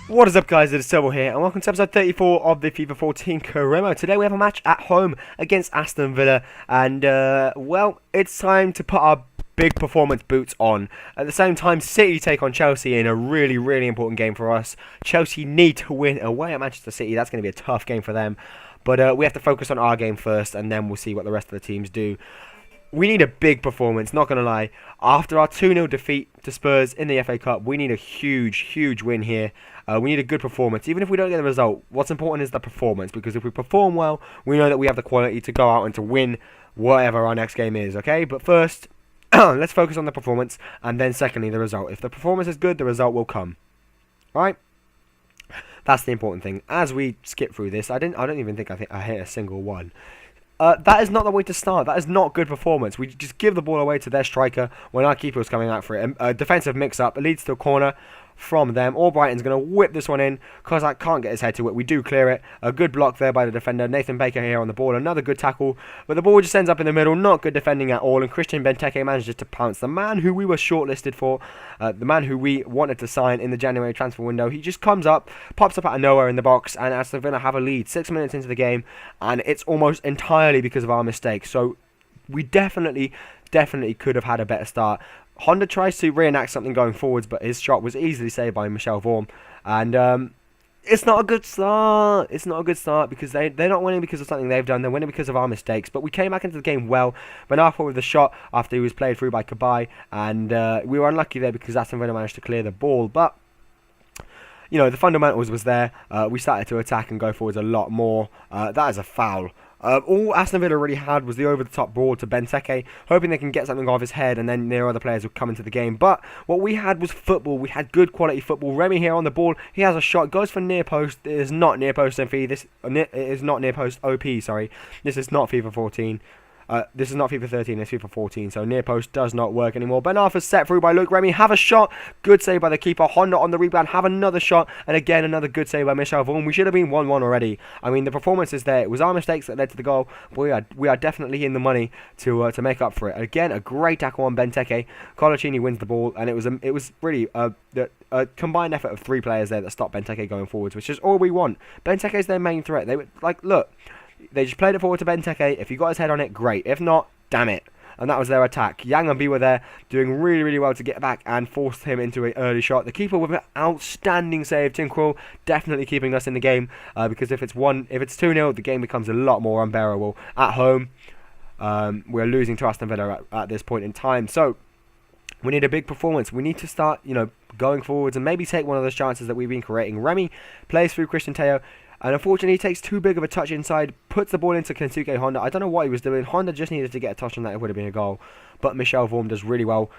What is up, guys? It is Silver here, and welcome to episode 34 of the FIFA 14 Caremo. Today we have a match at home against Aston Villa, and well, it's time to put our big performance boots on. At the same time, City take on Chelsea in a really important game for us. Chelsea need to win away at Manchester City. That's going to be a tough game for them, but we have to focus on our game first, and then we'll see what the rest of the teams do. We need a big performance, not going to lie. After our 2-0 defeat to Spurs in the FA Cup, we need a huge win here. We need a good performance. Even if we don't get the result, what's important is the performance. Because if we perform well, we know that we have the quality to go out and to win whatever our next game is, okay? But first, let's focus on the performance. And then secondly, the result. If the performance is good, the result will come. Alright? That's the important thing. As we skip through this, I don't even think I hit a single one. That is not the way to start. That is not good performance. We just give the ball away to their striker when our keeper was coming out for it. A defensive mix-up leads to a corner from them. Albrighton's going to whip this one in. Kozak can't get his head to it. We do clear it. A good block there by the defender. Nathan Baker here on the ball. Another good tackle. But the ball just ends up in the middle. Not good defending at all. And Christian Benteke manages to pounce. The man who we were shortlisted for. The man who we wanted to sign in the January transfer window. He just comes up. Pops up out of nowhere in the box. And Aston Villa have a lead. 6 minutes into the game. And it's almost entirely because of our mistakes. So we definitely could have had a better start. Honda tries to reenact something going forwards, but his shot was easily saved by Michel Vorm. And it's not a good start. It's not a good start because they're not winning because of something they've done. They're winning because of our mistakes. But we came back into the game well. Ben Arfa with the shot after he was played through by Cabaye. And we were unlucky there because Aston Villa managed to clear the ball. But you know, the fundamentals was there. We started to attack and go forwards a lot more. That is a foul. All Aston Villa really had was the over-the-top ball to Benteke, hoping they can get something off his head and then their other players would come into the game. But what we had was football. We had good quality football. Remy here on the ball. He has a shot. Goes for near post. It is not near post MV. It is not near post OP, sorry. This is not FIFA 14. This is not FIFA 13, it's FIFA 14, so near post does not work anymore. Ben Arfa's set through by Luke Remy, have a shot, good save by the keeper. Honda on the rebound, have another shot, and again another good save by Michel Vorm. We should have been 1-1 already. I mean, the performance is there. It was our mistakes that led to the goal, but we are definitely in the money to make up for it. Again, a great tackle on Benteke. Colaccini wins the ball, and it was really a combined effort of 3 players there that stopped Benteke going forwards, which is all we want. Benteke is their main threat. They were like, look. They just played it forward to Benteke. If he got his head on it, great. If not, damn it. And that was their attack. Yang and B were there, doing really well to get back and forced him into an early shot. The keeper with an outstanding save. Tim Krul definitely keeping us in the game because if it's 2-0, the game becomes a lot more unbearable. At home, we're losing to Aston Villa at this point in time. So we need a big performance. We need to start, going forwards and maybe take one of those chances that we've been creating. Remy plays through Christian Teo. And unfortunately, he takes too big of a touch inside, puts the ball into Kensuke Honda. I don't know what he was doing. Honda just needed to get a touch on that. It would have been a goal. But Michel Vorm does really well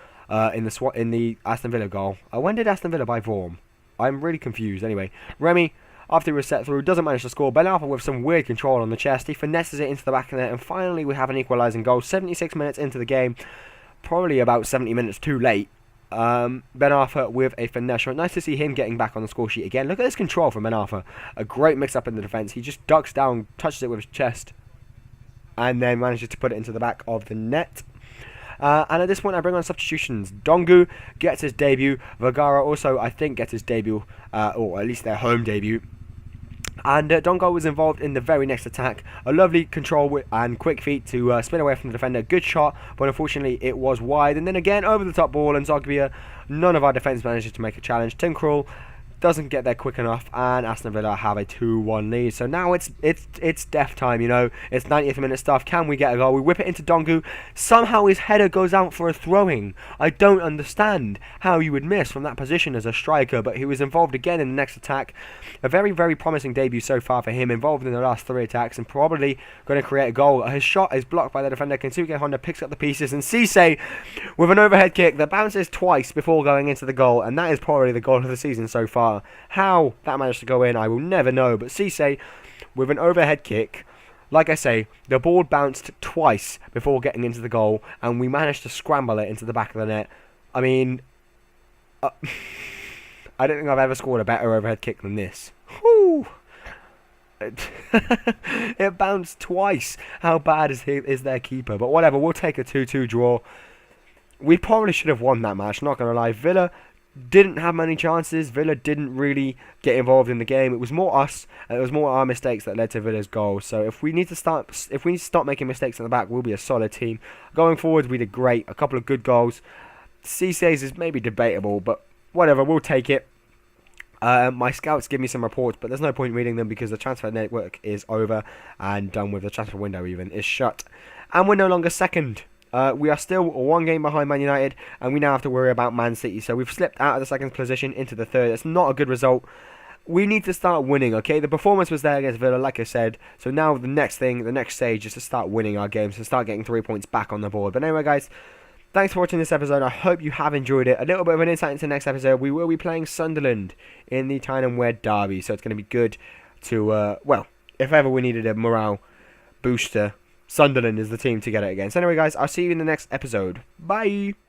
in the Aston Villa goal. When did Aston Villa buy Vorm? I'm really confused. Anyway, Remy, after he was set through, doesn't manage to score. Ben Arfa with some weird control on the chest. He finesses it into the back of the net. And finally, we have an equalising goal. 76 minutes into the game. Probably about 70 minutes too late. Ben Arfa with a finesse shot. Nice to see him getting back on the score sheet again. Look at this control from Ben Arfa. A great mix-up in the defence. He just ducks down, touches it with his chest, and then manages to put it into the back of the net. And at this point, I bring on substitutions. Dongu gets his debut. Vergara also, I think, gets his debut, or at least their home debut. And Dongo was involved in the very next attack. A lovely control and quick feet to spin away from the defender. Good shot, but unfortunately it was wide. And then again, over the top ball, and Zogbia, none of our defence manages to make a challenge. Tim Krul doesn't get there quick enough, and Aston Villa have a 2-1 lead. So now it's death time, It's 90th minute stuff. Can we get a goal? We whip it into Dongu. Somehow his header goes out for a throwing. I don't understand how you would miss from that position as a striker, but he was involved again in the next attack. A very promising debut so far for him, involved in the last 3 attacks, and probably going to create a goal. His shot is blocked by the defender. Kensuke Honda picks up the pieces, and Cisse with an overhead kick that bounces twice before going into the goal, and that is probably the goal of the season so far. How that managed to go in, I will never know. But Cisse with an overhead kick, like I say, the ball bounced twice before getting into the goal, and we managed to scramble it into the back of the net. I mean, I don't think I've ever scored a better overhead kick than this. Whew. It bounced twice. How bad is their keeper? But whatever, we'll take a 2-2 draw. We probably should have won that match, not going to lie. Villa didn't have many chances. Villa didn't really get involved in the game. It was more us, and it was more our mistakes that led to Villa's goals. So if we need to stop making mistakes in the back, we'll be a solid team. Going forward, we did great. A couple of good goals. Cisse's is maybe debatable, but whatever, we'll take it. My scouts give me some reports, but there's no point reading them because the transfer network is over and done with. The transfer window even is shut, and we're no longer second. We are still one game behind Man United, and we now have to worry about Man City. So we've slipped out of the second position into the third. It's not a good result. We need to start winning, okay? The performance was there against Villa, like I said. So now the next stage is to start winning our games and start getting 3 points back on the board. But anyway, guys, thanks for watching this episode. I hope you have enjoyed it. A little bit of an insight into the next episode. We will be playing Sunderland in the Tyne and Wed derby. So it's going to be good to, well, if ever we needed a morale booster, Sunderland is the team to get it against. Anyway, guys, I'll see you in the next episode. Bye!